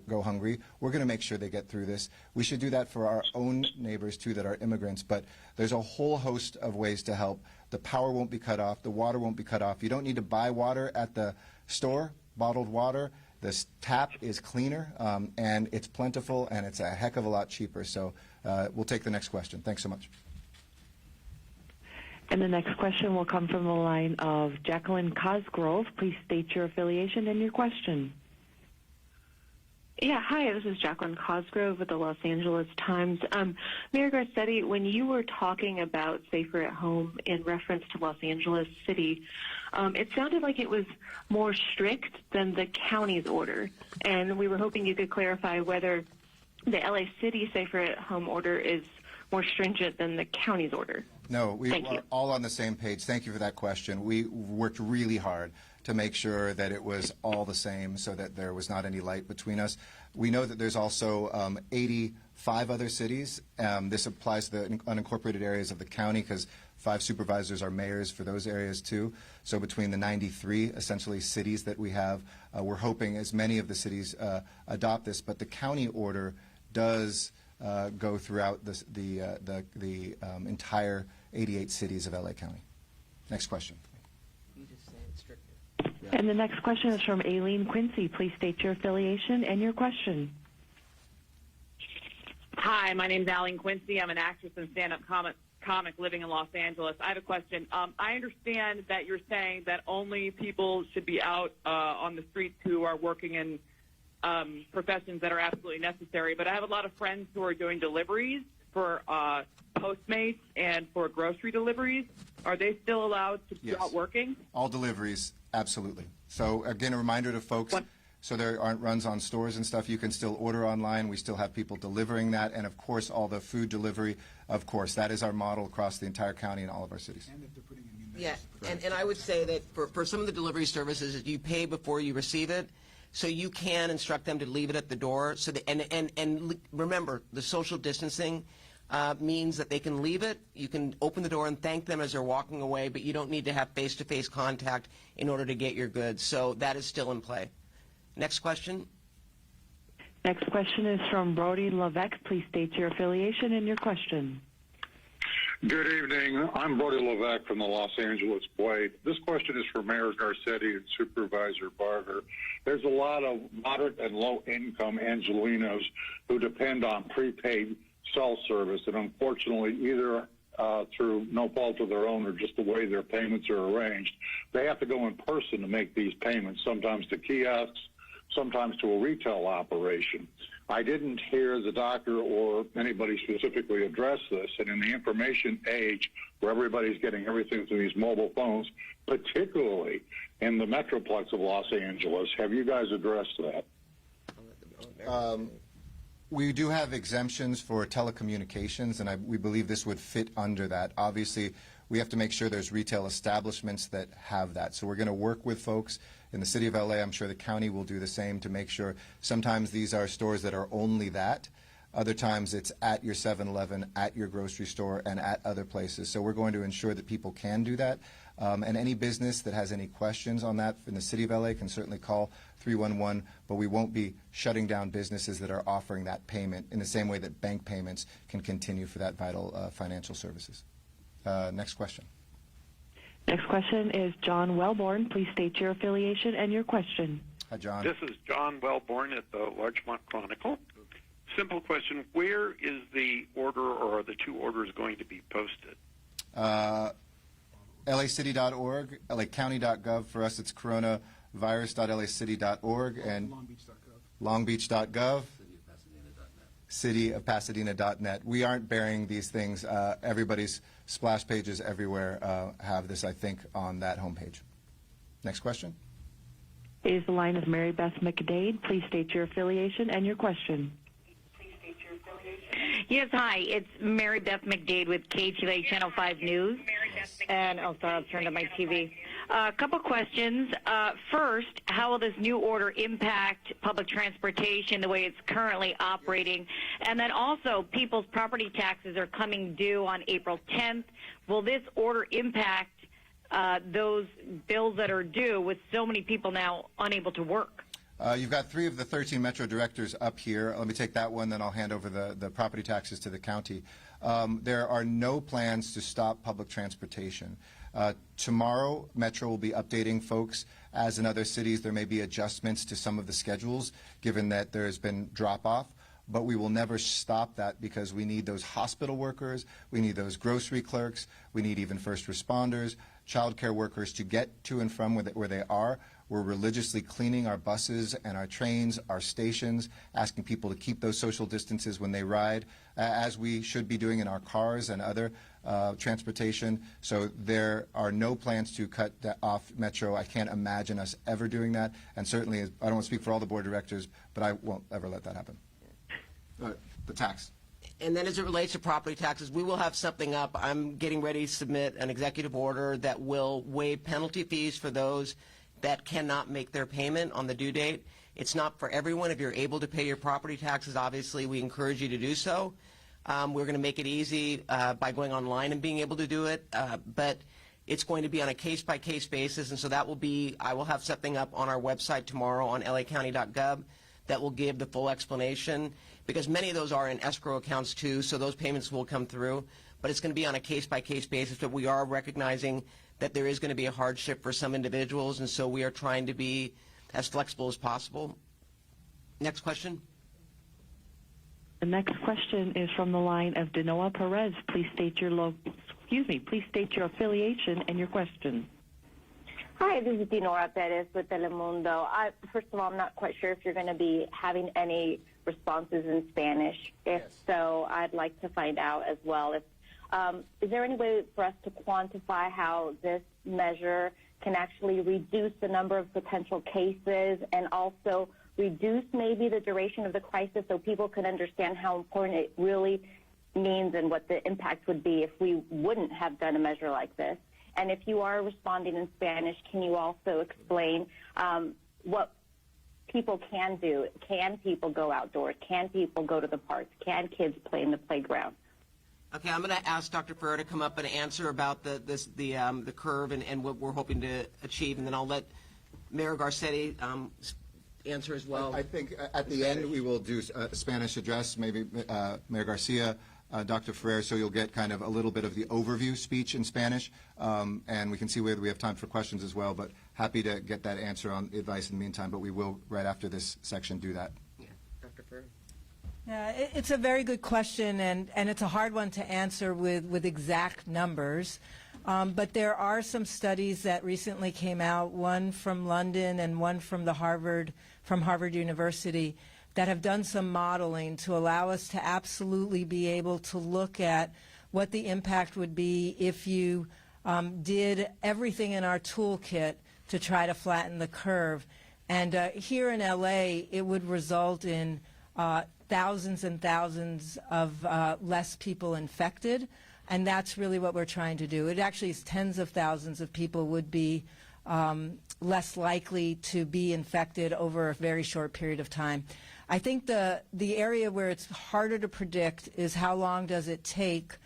go hungry. We're going to make sure they get through this. We should do that for our own neighbors, too, that are immigrants. But there's a whole host of ways to help. The power won't be cut off. The water won't be cut off. You don't need to buy water at the store, bottled water. This tap is cleaner, and it's plentiful, and it's a heck of a lot cheaper. So we'll take the next question. Thanks so much. And the next question will come from the line of Jacqueline Cosgrove. Please state your affiliation and your question. Yeah, hi, this is Jacqueline Cosgrove with the Los Angeles Times. Mayor Garcetti, when you were talking about Safer at Home in reference to Los Angeles City, it sounded like it was more strict than the county's order. And we were hoping you could clarify whether the LA City Safer at Home order is more stringent than the county's order. No, we are all on the same page. Thank you for that question. We worked really hard to make sure that it was all the same so that there was not any light between us. We know that there's also 85 other cities. This applies to the unincorporated areas of the county because 5 supervisors are mayors for those areas too. So between the 93 essentially cities that we have, we're hoping as many of the cities adopt this, but the county order does go throughout the entire 88 cities of LA County. Next question. And the next question is from Aileen Quincy. Please state your affiliation and your question. Hi, my name's Aileen Quincy. I'm an actress and stand-up comic living in Los Angeles. I have a question. I understand that you're saying that only people should be out on the streets who are working in professions that are absolutely necessary, but I have a lot of friends who are doing deliveries for Postmates and for grocery deliveries. Are they still allowed to be out working? All deliveries, absolutely. So again, a reminder to folks, so there aren't runs on stores and stuff. You can still order online. We still have people delivering that. And of course, all the food delivery, of course, that is our model across the entire county and all of our cities. Yeah, and I would say that for some of the delivery services, you pay before you receive it. So you can instruct them to leave it at the door. So that, and remember, the social distancing means that they can leave it. You can open the door and thank them as they're walking away, but you don't need to have face-to-face contact in order to get your goods. So that is still in play. Next question. Next question is from Brody Levesque. Please state your affiliation and your question. Good evening. I'm Brody Levesque from the Los Angeles Blade. This question is for Mayor Garcetti and Supervisor Barger. There's a lot of moderate and low-income Angelinos who depend on prepaid cell service, and unfortunately, either through no fault of their own or just the way their payments are arranged, they have to go in person to make these payments, sometimes to kiosks, sometimes to a retail operation. I didn't hear the doctor or anybody specifically address this, and in the information age where everybody's getting everything through these mobile phones, particularly in the Metroplex of Los Angeles, have you guys addressed that? We do have exemptions for telecommunications, and we believe this would fit under that. Obviously, we have to make sure there's retail establishments that have that. So we're going to work with folks in the city of LA. I'm sure the county will do the same to make sure. Sometimes these are stores that are only that. Other times it's at your 7-Eleven, at your grocery store, and at other places. So we're going to ensure that people can do that. And any business that has any questions on that in the city of LA can certainly call 311, but we won't be shutting down businesses that are offering that payment in the same way that bank payments can continue for that vital financial services. Next question. Next question is John Wellborn. Please state your affiliation and your question. Hi, John. This is John Wellborn at the Larchmont Chronicle. Simple question. Where is the order or are the two orders going to be posted? LAcity.org, LAcounty.gov. For us, it's coronavirus.lacity.org and longbeach.gov. cityofpasadena.net. We aren't burying these things. Everybody's splash pages everywhere have this, I think, on that homepage. Next question. Is the line of Mary Beth McDade. Please state your affiliation and your question. Yes, hi. It's Mary Beth McDade with KTLA Channel 5 News. And, oh, sorry, I'll turn to my TV. A couple questions. First, how will this new order impact public transportation the way it's currently operating? And then also, people's property taxes are coming due on April 10th. Will this order impact those bills that are due with so many people now unable to work? You've got 3 of the 13 Metro directors up here. Let me take that one, then I'll hand over the property taxes to the county. There are no plans to stop public transportation. Tomorrow, Metro will be updating folks. As in other cities, there may be adjustments to some of the schedules, given that there has been drop-off. But we will never stop that because we need those hospital workers, we need those grocery clerks, we need even first responders, child care workers to get to and from where they are. We're religiously cleaning our buses and our trains, our stations, asking people to keep those social distances when they ride, as we should be doing in our cars and other transportation. So there are no plans to cut that off Metro. I can't imagine us ever doing that. And certainly, I don't want to speak for all the board directors, but I won't ever let that happen. The tax. And then as it relates to property taxes, we will have something up. I'm getting ready to submit an executive order that will waive penalty fees for those that cannot make their payment on the due date. It's not for everyone. If you're able to pay your property taxes, obviously we encourage you to do so. We're going to make it easy by going online and being able to do it, but it's going to be on a case-by-case basis, and so that will be, I will have something up on our website tomorrow on lacounty.gov that will give the full explanation, because many of those are in escrow accounts too, so those payments will come through, but it's going to be on a case-by-case basis. But we are recognizing that there is going to be a hardship for some individuals, and so we are trying to be as flexible as possible. Next question. The next question is from the line of Dinoa Perez. Please state your please state your affiliation and your question. Hi, this is Dinora Perez with Telemundo. First of all, I'm not quite sure if you're going to be having any responses in Spanish. If so, I'd like to find out as well. Is there any way for us to quantify how this measure can actually reduce the number of potential cases and also reduce maybe the duration of the crisis so people can understand how important it really means and what the impact would be if we wouldn't have done a measure like this? And if you are responding in Spanish, can you also explain what people can do? Can people go outdoors? Can people go to the parks? Can kids play in the playground? Okay, I'm going to ask Dr. Ferrer to come up and answer about the curve and what we're hoping to achieve, and then I'll let Mayor Garcetti answer as well. I think at the end we will do a Spanish address, maybe Mayor Garcia, Dr. Ferrer, so you'll get kind of a little bit of the overview speech in Spanish, and we can see whether we have time for questions as well, but happy to get that answer on advice in the meantime, but we will, right after this section, do that. Yeah, Dr. Ferrer. Yeah, it's a very good question, and it's a hard one to answer with exact numbers. But there are some studies that recently came out, one from London and one from Harvard University, that have done some modeling to allow us to absolutely be able to look at what the impact would be if you did everything in our toolkit to try to flatten the curve. And here in LA, it would result in thousands and thousands of less people infected. And that's really what we're trying to do. It actually is tens of thousands of people would be less likely to be infected over a very short period of time. I think the area where it's harder to predict is how long does it take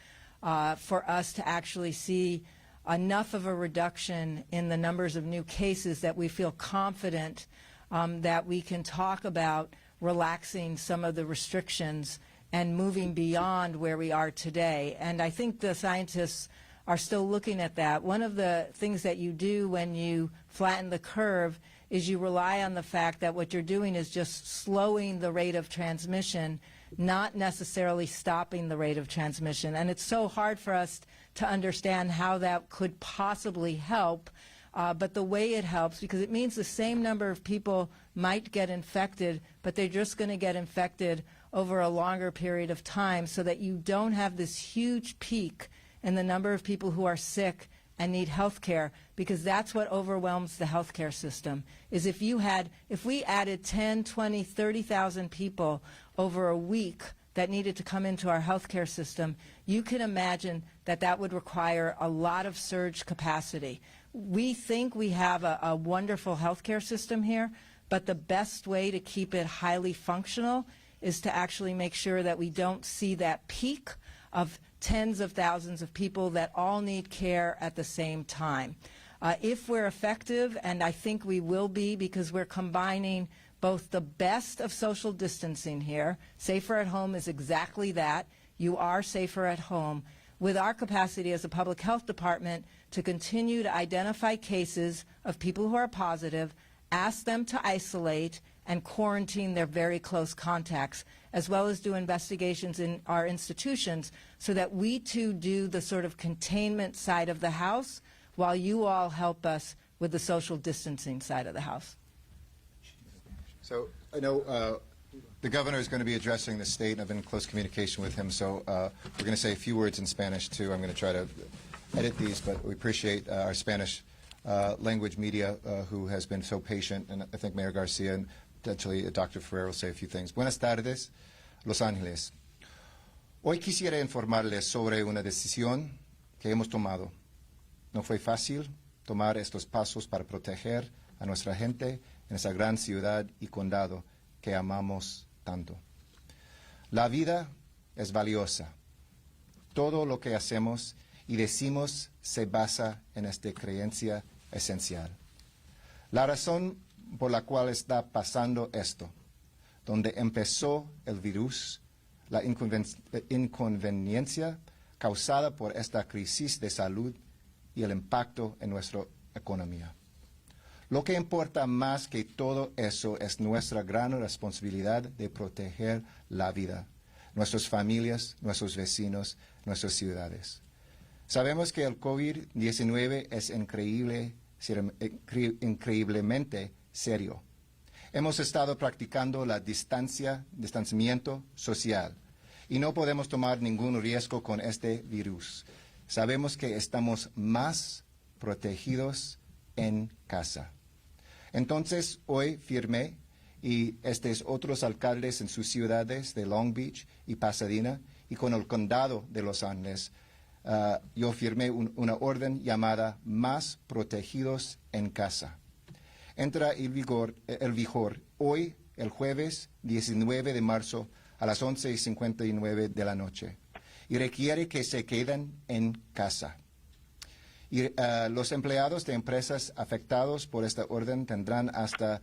for us to actually see enough of a reduction in the numbers of new cases that we feel confident that we can talk about relaxing some of the restrictions and moving beyond where we are today. And I think the scientists are still looking at that. One of the things that you do when you flatten the curve is you rely on the fact that what you're doing is just slowing the rate of transmission, not necessarily stopping the rate of transmission. And it's so hard for us to understand how that could possibly help, but the way it helps, because it means the same number of people might get infected, but they're just going to get infected over a longer period of time so that you don't have this huge peak in the number of people who are sick and need health care, because that's what overwhelms the health care system, is if we added 10, 20, 30,000 people over a week that needed to come into our health care system, you can imagine that that would require a lot of surge capacity. We think we have a wonderful health care system here, but the best way to keep it highly functional is to actually make sure that we don't see that peak of tens of thousands of people that all need care at the same time. If we're effective, and I think we will be because we're combining both the best of social distancing here, Safer at Home is exactly that, you are safer at home, with our capacity as a public health department to continue to identify cases of people who are positive, ask them to isolate, and quarantine their very close contacts, as well as do investigations in our institutions so that we too do the sort of containment side of the house while you all help us with the social distancing side of the house. So I know the governor is going to be addressing the state, and I've been in close communication with him, so we're going to say a few words in Spanish too. I'm going to try to edit these, but we appreciate our Spanish language media who has been so patient, and I think Mayor Garcia and potentially Dr. Ferrer will say a few things. Buenas tardes, Los Ángeles. Hoy quisiera informarles sobre una decisión que hemos tomado. No fue fácil tomar estos pasos para proteger a nuestra gente en esa gran ciudad y condado que amamos tanto. La vida es valiosa. Todo lo que hacemos y decimos se basa en esta creencia esencial. La razón por la cual está pasando esto, donde empezó el virus, la inconveniencia causada por esta crisis de salud y el impacto en nuestra economía. Lo que importa más que todo eso es nuestra gran responsabilidad de proteger la vida, nuestras familias, nuestros vecinos, nuestras ciudades. Sabemos que el COVID-19 es increíblemente serio. Hemos estado practicando la distanciamiento social y no podemos tomar ningún riesgo con este virus. Sabemos que estamos más protegidos en casa. Entonces, hoy firmé, y otros alcaldes en sus ciudades de Long Beach y Pasadena, y con el condado de Los Ángeles, yo firmé una orden llamada Más Protegidos en Casa. Entra en vigor hoy, el jueves 19 de marzo, a las 11:59 de la noche, y requiere que se queden en casa. Y los empleados de empresas afectados por esta orden tendrán hasta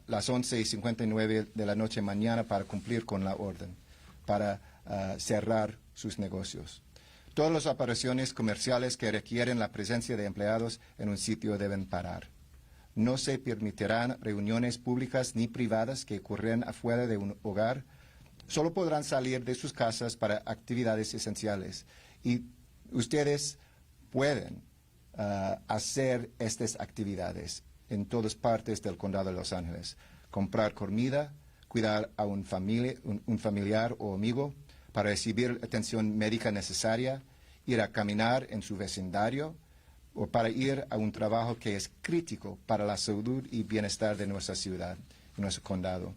las 11:59 de la noche mañana para cumplir con la orden, para cerrar sus negocios. Todas las operaciones comerciales que requieren la presencia de empleados en un sitio deben parar. No se permitirán reuniones públicas ni privadas que ocurran afuera de un hogar. Solo podrán salir de sus casas para actividades esenciales. Y ustedes pueden hacer estas actividades en todas partes del condado de Los Ángeles. Comprar comida, cuidar a un familiar o amigo, para recibir atención médica necesaria, ir a caminar en su vecindario o para ir a un trabajo que es crítico para la salud y bienestar de nuestra ciudad y nuestro condado.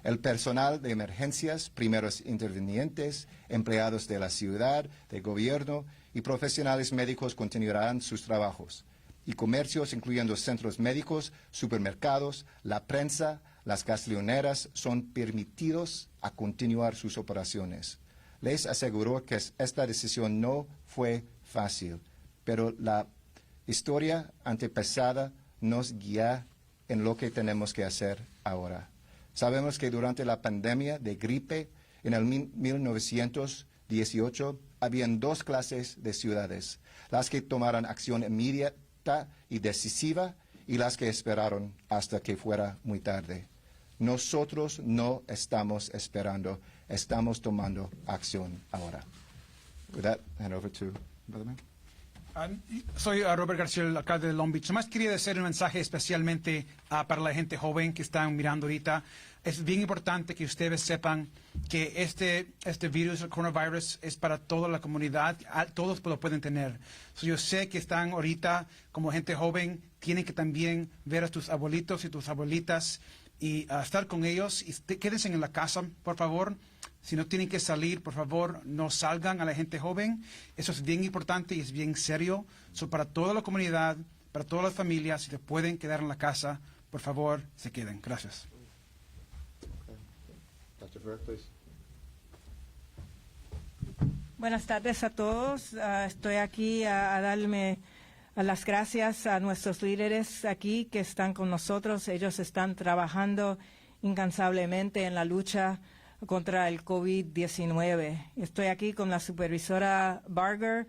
El personal de emergencias, primeros intervinientes, empleados de la ciudad, de gobierno y profesionales médicos continuarán sus trabajos. Y comercios, incluyendo centros médicos, supermercados, la prensa, las gasolineras, son permitidos a continuar sus operaciones. Les aseguro que esta decisión no fue fácil, pero la historia antepasada nos guía en lo que tenemos que hacer ahora. Sabemos que durante la pandemia de gripe en el 1918 habían dos clases de ciudades, las que tomaron acción inmediata y decisiva y las que esperaron hasta que fuera muy tarde. Nosotros no estamos esperando, estamos tomando acción ahora. With that, hand over to Brother Man. Soy Robert García, el alcalde de Long Beach. Nomás quería hacer un mensaje especialmente para la gente joven que están mirando ahorita. Es bien importante que ustedes sepan que este virus, el coronavirus, es para toda la comunidad. Todos lo pueden tener. Yo sé que están ahorita como gente joven, tienen que también ver a tus abuelitos y tus abuelitas y estar con ellos. Y quédense en la casa, por favor. Si no tienen que salir, por favor, no salgan a la gente joven. Eso es bien importante y es bien serio. Para toda la comunidad, para todas las familias, si se pueden quedar en la casa, por favor, se queden. Gracias. Dr. Ferrer, please. Buenas tardes a todos. Estoy aquí a darme las gracias a nuestros líderes aquí que están con nosotros. Ellos están trabajando incansablemente en la lucha contra el COVID-19. Estoy aquí con la supervisora Barger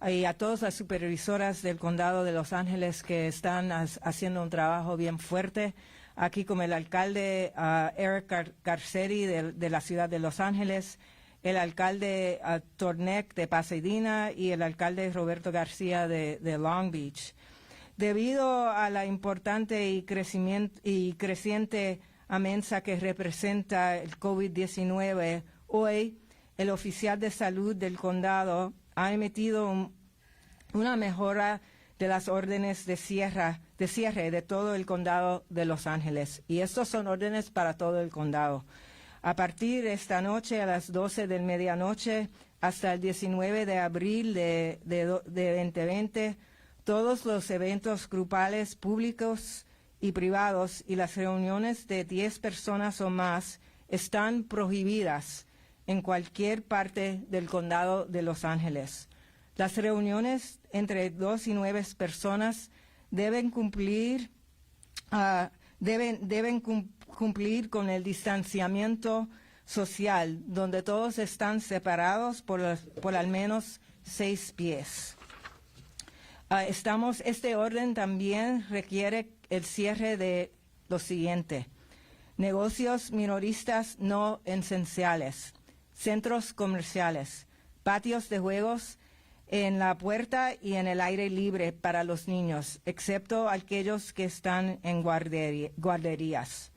y a todas las supervisoras del condado de Los Ángeles que están haciendo un trabajo bien fuerte. Aquí con el alcalde Eric Garcetti de la ciudad de Los Ángeles, el alcalde Tornek de Pasadena y el alcalde Roberto García de Long Beach. Debido a la importante y creciente amenaza que representa el COVID-19, hoy el oficial de salud del condado ha emitido una mejora de las órdenes de cierre de todo el condado de Los Ángeles. Y estos son órdenes para todo el condado. A partir de esta noche, a las 12 de medianoche, hasta el 19 de abril de 2020, todos los eventos grupales públicos y privados y las reuniones de 10 personas o más están prohibidas en cualquier parte del condado de Los Ángeles. Las reuniones entre 2 y 9 personas deben cumplir cumplir con el distanciamiento social, donde todos están separados por al menos 6 pies. Este orden también requiere el cierre de lo siguiente: negocios minoristas no esenciales, centros comerciales, patios de juegos en la puerta y en el aire libre para los niños, excepto aquellos que están en guarderías.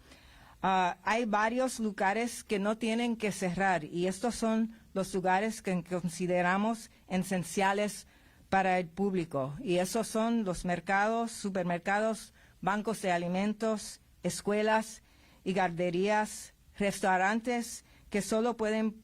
Hay varios lugares que no tienen que cerrar y estos son los lugares que consideramos esenciales para el público. Y esos son los mercados, supermercados, bancos de alimentos, escuelas y guarderías, restaurantes que solo pueden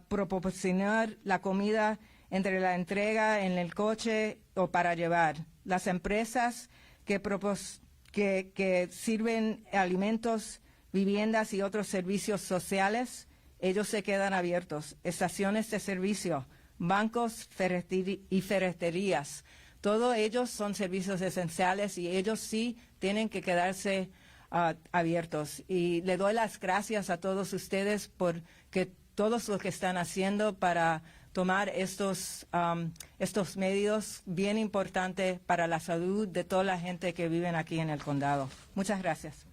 proporcionar la comida entre la entrega en el coche o para llevar. Las empresas que sirven alimentos, viviendas y otros servicios sociales, ellos se quedan abiertos. Estaciones de servicio, bancos y ferreterías, todos ellos son servicios esenciales y ellos sí tienen que quedarse abiertos. Y le doy las gracias a todos ustedes por todos los que están haciendo para tomar estos medios bien importantes para la salud de toda la gente que vive aquí en el condado. Muchas gracias.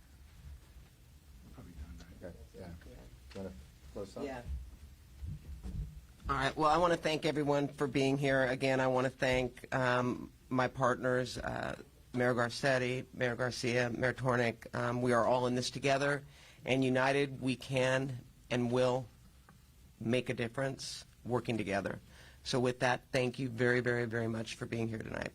Yeah. All right. Well, I want to thank everyone for being here. Again, I want to thank my partners, Mayor Garcetti, Mayor Garcia, Mayor Tornick. We are all in this together, and united we can and will make a difference working together. So with that, thank you very, very, very much for being here tonight.